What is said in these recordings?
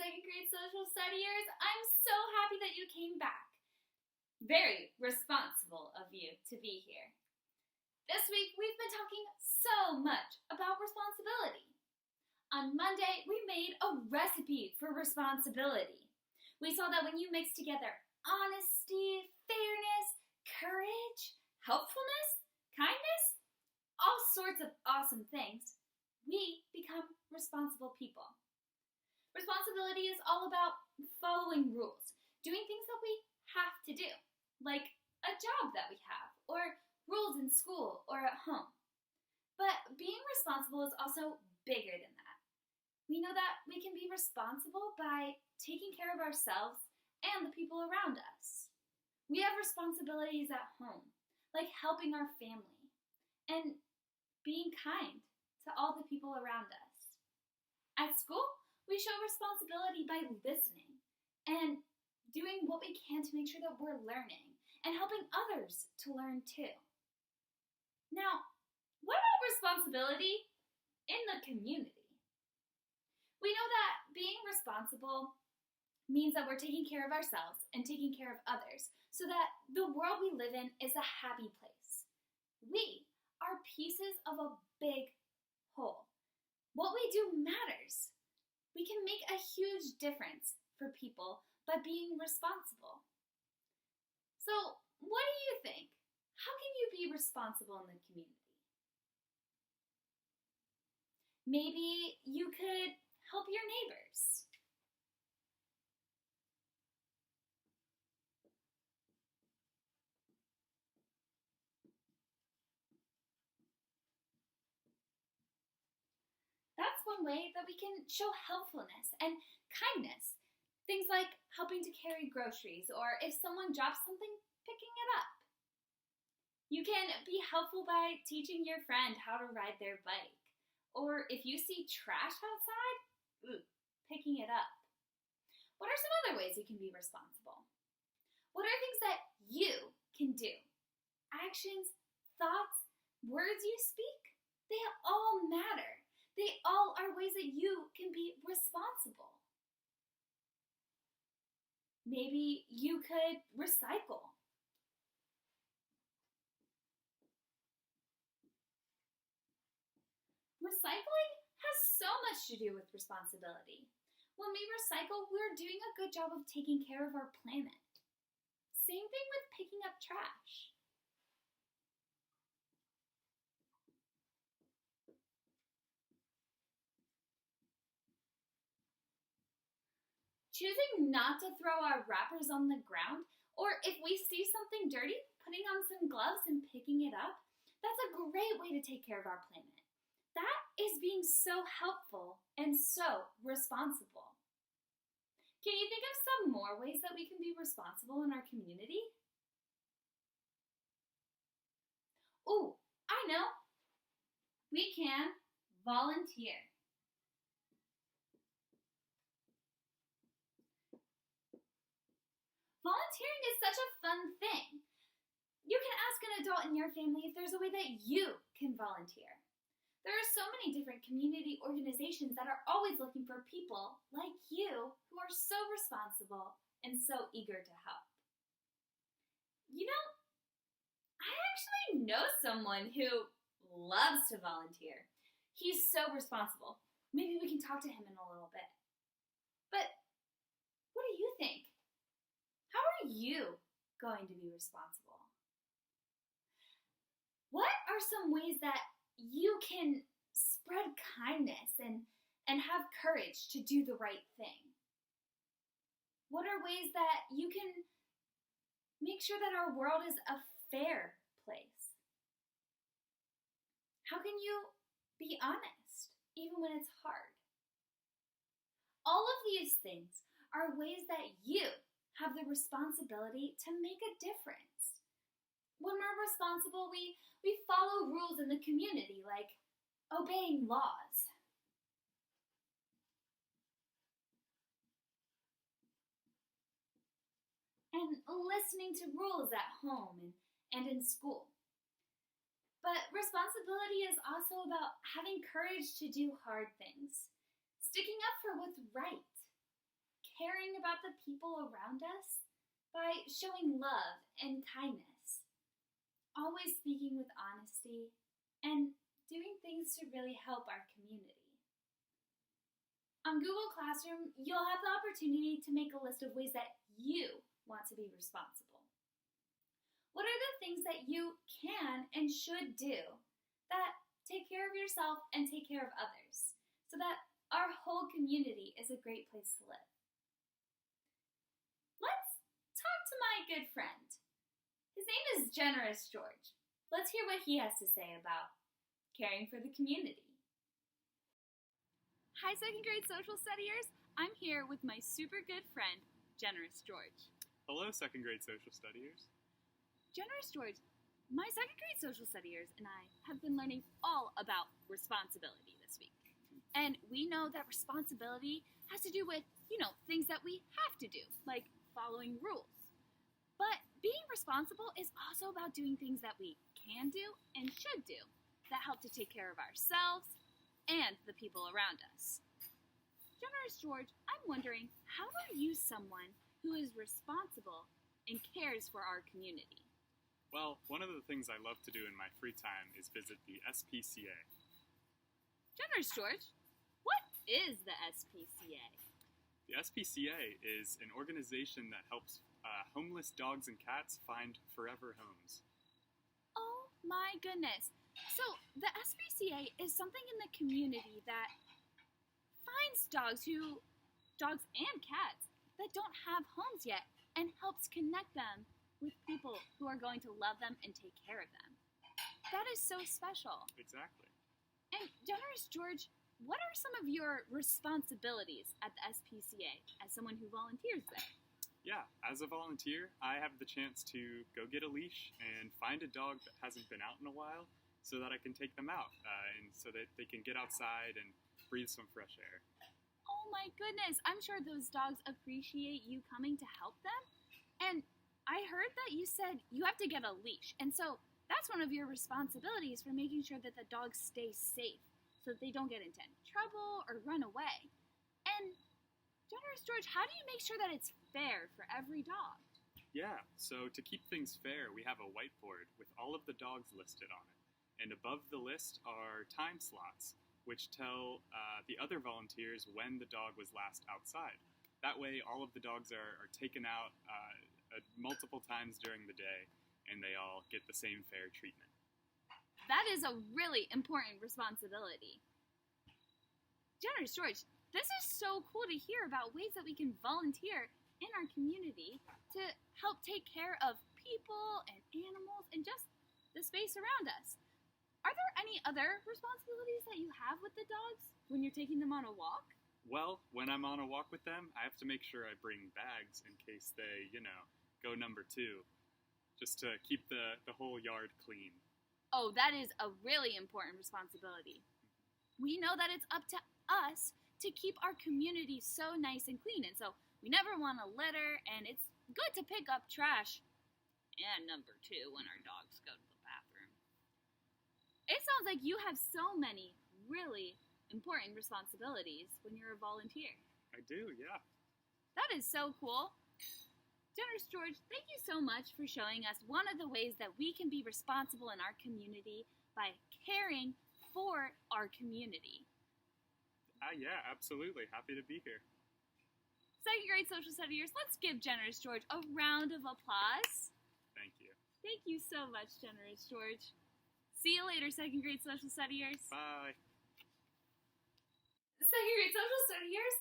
second grade social studiers. I'm so happy that you came back. Very responsible of you to be here. This week, we've been talking so much about responsibility. On Monday, we made a recipe for responsibility. We saw that when you mix together honesty, fairness, courage, helpfulness, kindness, all sorts of awesome things, we become responsible people. Responsibility is all about following rules, doing things that we have to do, like a job that we have, or rules in school or at home. But being responsible is also bigger than that. We know that we can be responsible by taking care of ourselves and the people around us. We have responsibilities at home, like helping our family and being kind to all the people around us. At school, we show responsibility by listening and doing what we can to make sure that we're learning and helping others to learn too. Now, what about responsibility in the community? We know that being responsible means that we're taking care of ourselves and taking care of others so that the world we live in is a happy place. We are pieces of a big whole. What we do matters. We can make a huge difference for people by being responsible. So, what do you think? How can you be responsible in the community? Maybe you could help your neighbors. That's one way that we can show helpfulness and kindness. Things like helping to carry groceries, or if someone drops something, picking it up. You can be helpful by teaching your friend how to ride their bike. Or if you see trash outside, picking it up. What are some other ways you can be responsible? What are things that you can do? Actions, thoughts, words you speak, they all matter. They all are ways that you can be responsible. Maybe you could recycle. Recycling has so much to do with responsibility. When we recycle, we're doing a good job of taking care of our planet. Same thing with picking up trash. Choosing not to throw our wrappers on the ground, or if we see something dirty, putting on some gloves and picking it up, that's a great way to take care of our planet. That is being so helpful and so responsible. Can you think of some more ways that we can be responsible in our community? Oh, I know. We can volunteer. Volunteering is such a fun thing. You can ask an adult in your family if there's a way that you can volunteer. There are so many different community organizations that are always looking for people like you who are so responsible and so eager to help. You know, I actually know someone who loves to volunteer. He's so responsible. Maybe we can talk to him in a little bit. But what do you think? How are you going to be responsible? What are some ways that you can spread kindness and have courage to do the right thing? What are ways that you can make sure that our world is a fair place? How can you be honest, even when it's hard? All of these things are ways that you have the responsibility to make a difference. When we're responsible, we follow rules in the community, like obeying laws. And listening to rules at home and in school. But responsibility is also about having courage to do hard things, sticking up for what's right, caring about the people around us by showing love and kindness, always speaking with honesty, and doing things to really help our community. On Google Classroom, you'll have the opportunity to make a list of ways that you want to be responsible. What are the things that you can and should do that take care of yourself and take care of others so that our whole community is a great place to live? Let's talk to my good friend. His name is Generous George. Let's hear what he has to say about caring for the community. Hi, second grade social studiers. I'm here with my super good friend, Generous George. Hello, second grade social studiers. Generous George, my second grade social studiers and I have been learning all about responsibility this week. And we know that responsibility has to do with, things that we have to do, like following rules. But being responsible is also about doing things that we can do and should do that help to take care of ourselves and the people around us. Generous George, I'm wondering, how are you someone who is responsible and cares for our community? Well, one of the things I love to do in my free time is visit the SPCA. Generous George, what is the SPCA? The SPCA is an organization that helps homeless dogs and cats find forever homes. Oh my goodness. So the SPCA is something in the community that finds dogs and cats that don't have homes yet and helps connect them with people who are going to love them and take care of them. That is so special. Exactly. And Generous George, what are some of your responsibilities at the SPCA as someone who volunteers there? Yeah, as a volunteer, I have the chance to go get a leash and find a dog that hasn't been out in a while so that I can take them out and so that they can get outside and breathe some fresh air. Oh my goodness, I'm sure those dogs appreciate you coming to help them. And I heard that you said you have to get a leash, and so that's one of your responsibilities for making sure that the dogs stay safe so that they don't get into any trouble or run away. And Generous George, how do you make sure that it's fair for every dog? Yeah, so to keep things fair, we have a whiteboard with all of the dogs listed on it. And above the list are time slots, which tell the other volunteers when the dog was last outside. That way, all of the dogs are taken out multiple times during the day, and they all get the same fair treatment. That is a really important responsibility. Generous George, this is so cool to hear about ways that we can volunteer in our community to help take care of people and animals and just the space around us. Are there any other responsibilities that you have with the dogs when you're taking them on a walk? Well, when I'm on a walk with them, I have to make sure I bring bags in case they, go number 2, just to keep the whole yard clean. Oh, that is a really important responsibility. We know that it's up to us to keep our community so nice and clean, and so we never want to litter, and it's good to pick up trash and number 2 when our dogs go to the bathroom. It sounds like you have so many really important responsibilities when you're a volunteer. I do, yeah. That is so cool. Generous George, thank you so much for showing us one of the ways that we can be responsible in our community by caring for our community. Yeah, absolutely. Happy to be here. Second grade social studiers, let's give Generous George a round of applause. Thank you. Thank you so much, Generous George. See you later, second grade social studiers. Bye. Second grade social studiers,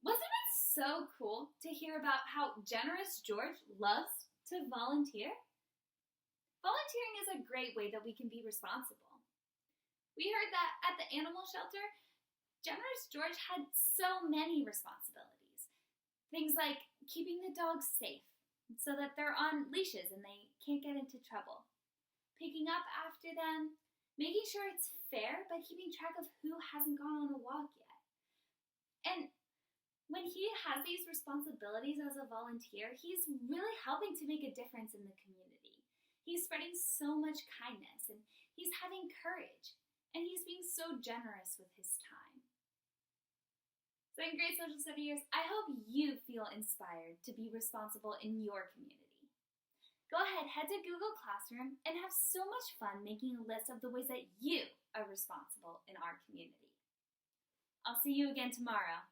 wasn't it so cool to hear about how Generous George loves to volunteer? Volunteering is a great way that we can be responsible. We heard that at the animal shelter, Generous George had so many responsibilities. Things like keeping the dogs safe so that they're on leashes and they can't get into trouble. Picking up after them, making sure it's fair by keeping track of who hasn't gone on a walk yet. And when he has these responsibilities as a volunteer, he's really helping to make a difference in the community. He's spreading so much kindness, and he's having courage, and he's being so generous with his time. Second grade social studiers, I hope you feel inspired to be responsible in your community. Go ahead, head to Google Classroom and have so much fun making a list of the ways that you are responsible in our community. I'll see you again tomorrow.